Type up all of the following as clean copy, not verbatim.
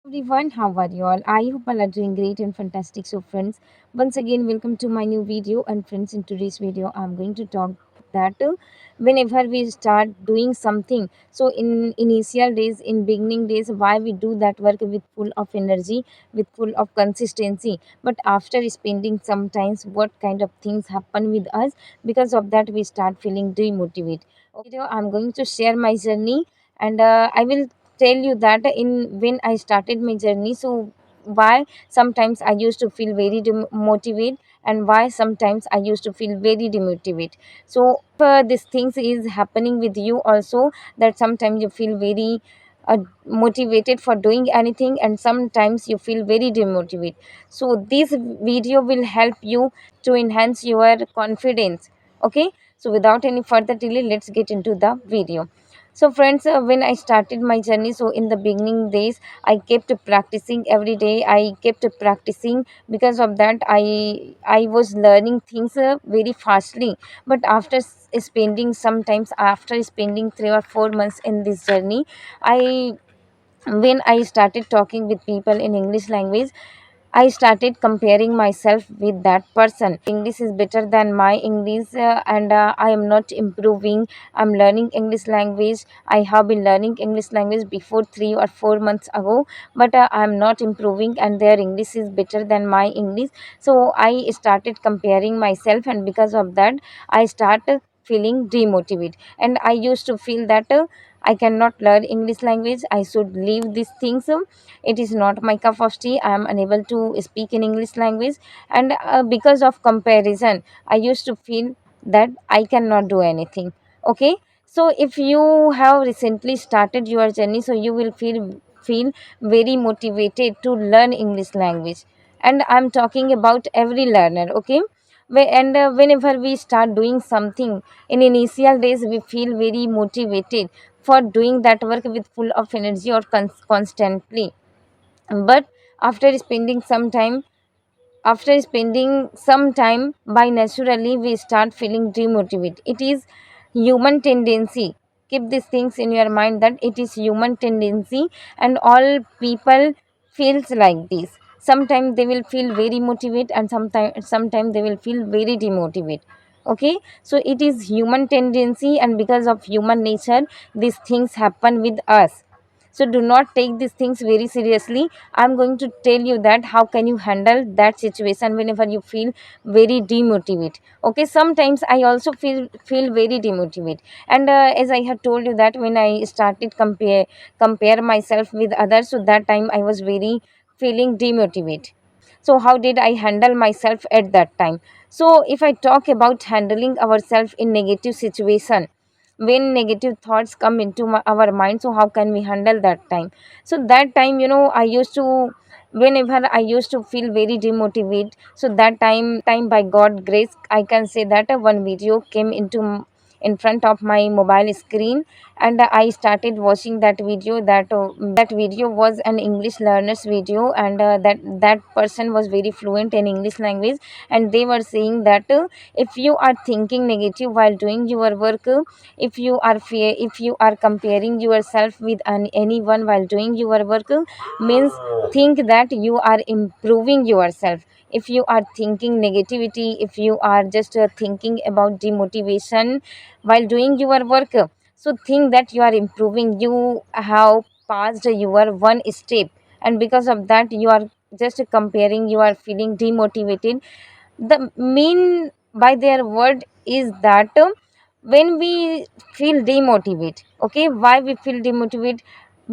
Everyone, how are you all? I hope all are doing great and fantastic. So, friends, once again, welcome to my new video. And friends, in today's video, I'm going to talk that whenever we start doing something, so in initial days, in beginning days, why we do that work with full of energy, with full of consistency, but after spending sometimes, what kind of things happen with us because of that we start feeling demotivated. Okay, so I'm going to share my journey, and I will tell you that in when I started my journey, so why sometimes I used to feel very motivated, and why sometimes I used to feel very demotivated. So these things is happening with you also, that sometimes you feel very motivated for doing anything, and sometimes you feel very demotivated. So this video will help you to enhance your confidence. Okay, so without any further delay, let's get into the video. So friends, when I started my journey, so in the beginning days, I kept practicing every day. I kept practicing. Because of that, I was learning things very fastly. But after spending sometimes, after spending 3 or 4 months in this journey, I when I started talking with people in English language, I started comparing myself with that person. English is better than my English, and I am not improving. I'm learning English language. I have been learning English language before 3 or 4 months ago, but I'm not improving, and their English is better than my English. So I started comparing myself, and because of that, I started feeling demotivated. And I used to feel that I cannot learn English language. I should leave these things. It is not my cup of tea. I am unable to speak in English language, and because of comparison, I used to feel that I cannot do anything. Okay, so if you have recently started your journey, so you will feel very motivated to learn English language. And I'm talking about every learner. Okay, and whenever we start doing something in initial days, we feel very motivated for doing that work with full of energy or constantly. But after spending some time, by naturally we start feeling demotivated. It is human tendency. Keep these things in your mind, that it is human tendency, and all people feels like this. Sometimes they will feel very motivated, and sometimes they will feel very demotivated. Okay, so it is human tendency, and because of human nature, these things happen with us. So do not take these things very seriously. I'm going to tell you that how can you handle that situation whenever you feel very demotivated. Okay, sometimes I also feel very demotivated, and as I have told you that when I started compare myself with others, so that time I was very feeling demotivated. So how did I handle myself at that time? So if I talk about handling ourselves in negative situation, when negative thoughts come into our mind, so how can we handle that time? So that time, I used to, whenever I used to feel very demotivated, so that time by God grace, I can say that one video came in front of my mobile screen, and I started watching that video. That video was an English learners video, and that person was very fluent in English language, and they were saying that if you are thinking negative while doing your work, if you are comparing yourself with anyone while doing your work, means think that you are improving yourself. If you are thinking negativity, if you are just thinking about demotivation while doing your work, so think that you are improving. You have passed your one step, and because of that you are just comparing, you are feeling demotivated. The mean by their word is that when we feel demotivated, okay, why we feel demotivated?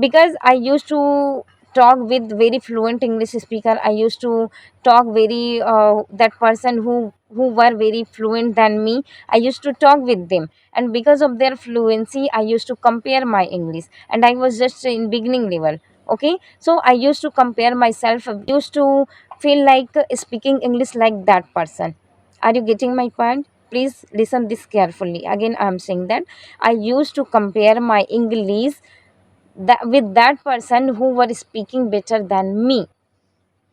Because I used to talk with very fluent English speaker. I used to talk very that person who were very fluent than me. I used to talk with them, and because of their fluency I used to compare my English, and I was just in beginning level. Okay, so I used to compare myself, used to feel like speaking English like that person. Are you getting my point? Please listen this carefully. Again, I am saying that I used to compare my English with that person who were speaking better than me.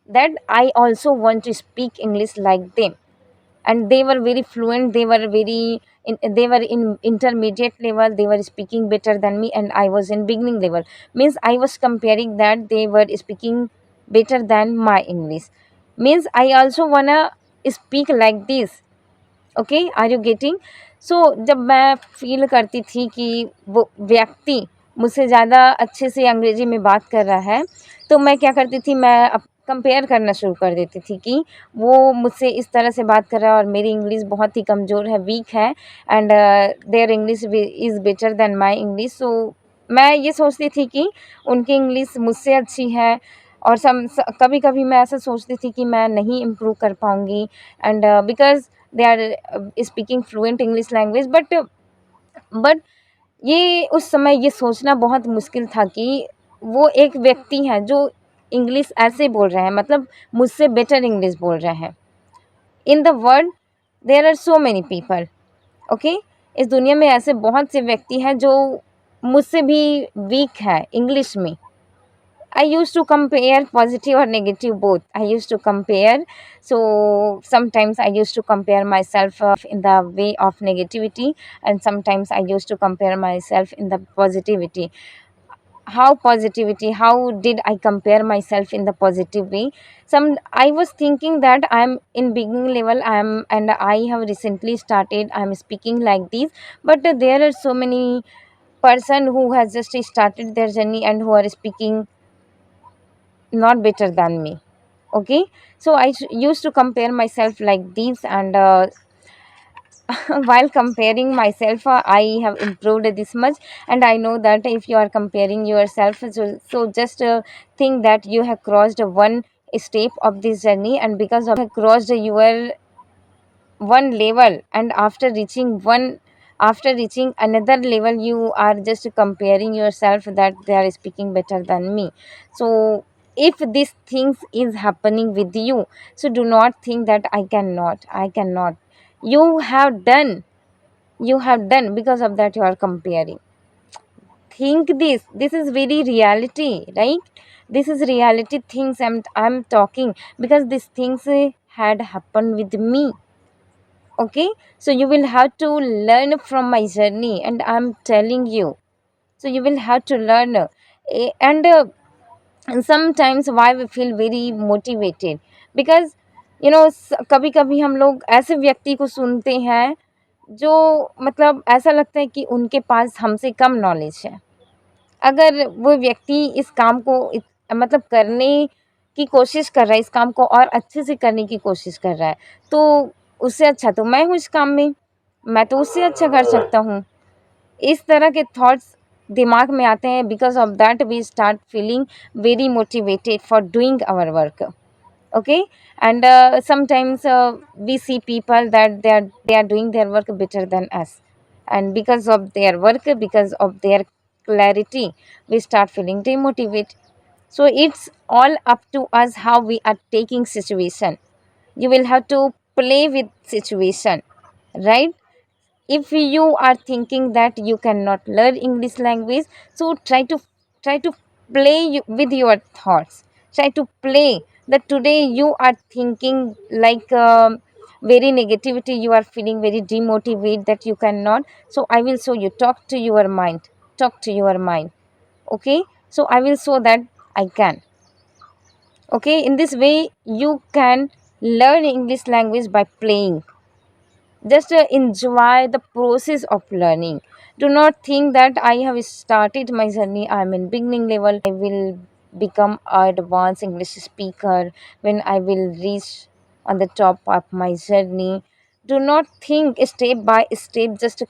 That I also want to speak English like them. and they were very fluent, they were in intermediate level, they were speaking better than me, and I was in beginning level. Means I was comparing that they were speaking better than my English. Means I also wanna speak like this. Okay, are you getting? So जब मैं feel करती थी कि वो व्यक्ति मुझसे ज़्यादा अच्छे से अंग्रेजी में बात कर रहा है, तो मैं क्या करती थी, मैं अब कंपेयर करना शुरू कर देती थी कि वो मुझसे इस तरह से बात कर रहा है और मेरी इंग्लिश बहुत ही कमज़ोर है, वीक है, and their English is better than my English. So मैं ये सोचती थी कि उनकी इंग्लिश मुझसे अच्छी है, और कभी कभी मैं ऐसा सोचती थी कि मैं नहीं इम्प्रूव कर पाऊँगी, and because they are speaking fluent English language. But ये उस समय ये सोचना बहुत मुश्किल था कि वो एक व्यक्ति है जो इंग्लिश ऐसे बोल रहे हैं, मतलब मुझसे बेटर इंग्लिश बोल रहे हैं। In the world there are so many people, okay, इस दुनिया में ऐसे बहुत से व्यक्ति हैं जो मुझसे भी वीक है इंग्लिश में। I used to compare positive or negative both. I used to compare. So sometimes I used to compare myself in the way of negativity, and sometimes I used to compare myself in the positivity. How positivity? How did I compare myself in the positive way? I was thinking that I'm in beginning level. And I have recently started. I'm speaking like this, but there are so many person who has just started their journey and who are speaking not better than me. Okay, so used to compare myself like this, and while comparing myself, I have improved this much. And I know that if you are comparing yourself, so just think that you have crossed one step of this journey, and because of crossed your one level, and after reaching another level, you are just comparing yourself that they are speaking better than me. So if these things is happening with you, so do not think that I cannot. You have done because of that you are comparing. Think this is very reality, right? This is reality things I'm talking, because these things had happened with me. Okay, so you will have to learn from my journey, and I'm telling you, so you will have to learn. And sometimes why we feel very motivated, because कभी कभी हम लोग ऐसे व्यक्ति को सुनते हैं जो मतलब ऐसा लगता है कि उनके पास हमसे कम नॉलेज है। अगर वो व्यक्ति इस काम को मतलब करने की कोशिश कर रहा है, इस काम को और अच्छे से करने की कोशिश कर रहा है, तो उससे अच्छा तो मैं हूँ इस काम में, मैं तो उससे अच्छा कर सकता हूँ। इस तरह के थॉट्स दिमाग में आते हैं, because of that we start feeling very motivated for doing our work. Okay, and sometimes we see people that they are doing their work better than us, and because of their work, because of their clarity, we start feeling demotivated. So it's all up to us how we are taking situation. You will have to play with situation, right? If you are thinking that you cannot learn English language, so try to play with your thoughts. Try to play that today you are thinking like very negativity, you are feeling very demotivated that you cannot. So I will show you, talk to your mind. Okay, so I will show that I can. Okay, in this way you can learn English language by playing. Just enjoy the process of learning. Do not think that I have started my journey, I'm in beginning level, I will become an advanced English speaker when I will reach on the top of my journey. Do not think step by step, just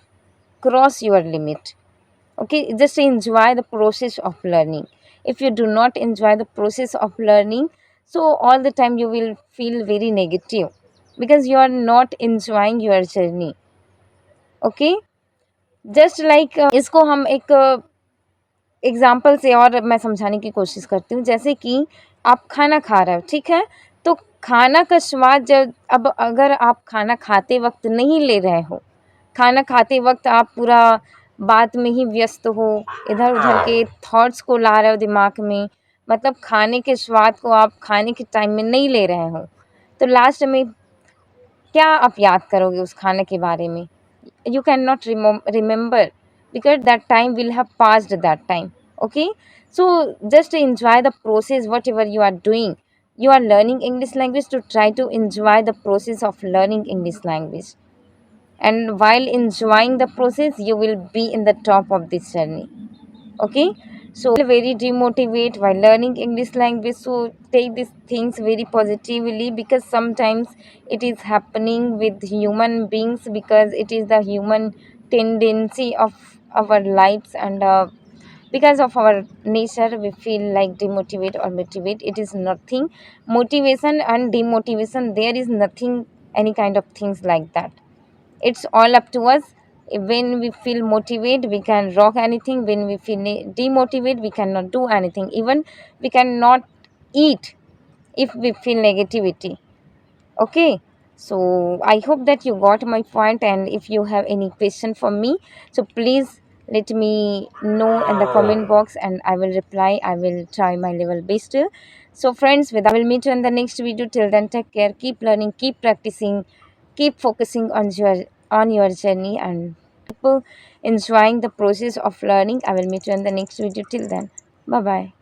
cross your limit. Okay, just enjoy the process of learning. If you do not enjoy the process of learning, so all the time you will feel very negative, because you are not enjoying your journey. Okay, just like इसको हम एक example से और मैं समझाने की कोशिश करती हूँ। जैसे कि आप खाना खा रहे हो, ठीक है, तो खाना का स्वाद जब अब अगर आप खाना खाते वक्त नहीं ले रहे हो, खाना खाते वक्त आप पूरा बात में ही व्यस्त हो, इधर उधर के थॉट्स को ला रहे हो दिमाग में, मतलब खाने के स्वाद को आप खाने के टाइम में नहीं ले रहे हो, तो लास्ट में क्या आप याद करोगे उस खाने के बारे में? You cannot remember because that time will have passed that time. Okay, so just enjoy the process. Whatever you are doing, you are learning English language, to try to enjoy the process of learning English language, and while enjoying the process you will be in the top of this journey. Okay, so very demotivate while learning English language, so take these things very positively, because sometimes it is happening with human beings, because it is the human tendency of our lives, and because of our nature we feel like demotivate or motivate. It is nothing. Motivation and demotivation, there is nothing any kind of things like that. It's all up to us. When we feel motivated we can rock anything. When we feel demotivated we cannot do anything. Even we cannot eat if we feel negativity. Okay, so I hope that you got my point, and if you have any question for me, so please let me know in the comment box and I will reply. I will try my level best. So friends, with I will meet you in the next video. Till then, take care, keep learning, keep practicing, keep focusing on your journey, and keep enjoying the process of learning. I will meet you in the next video. Till then, bye bye.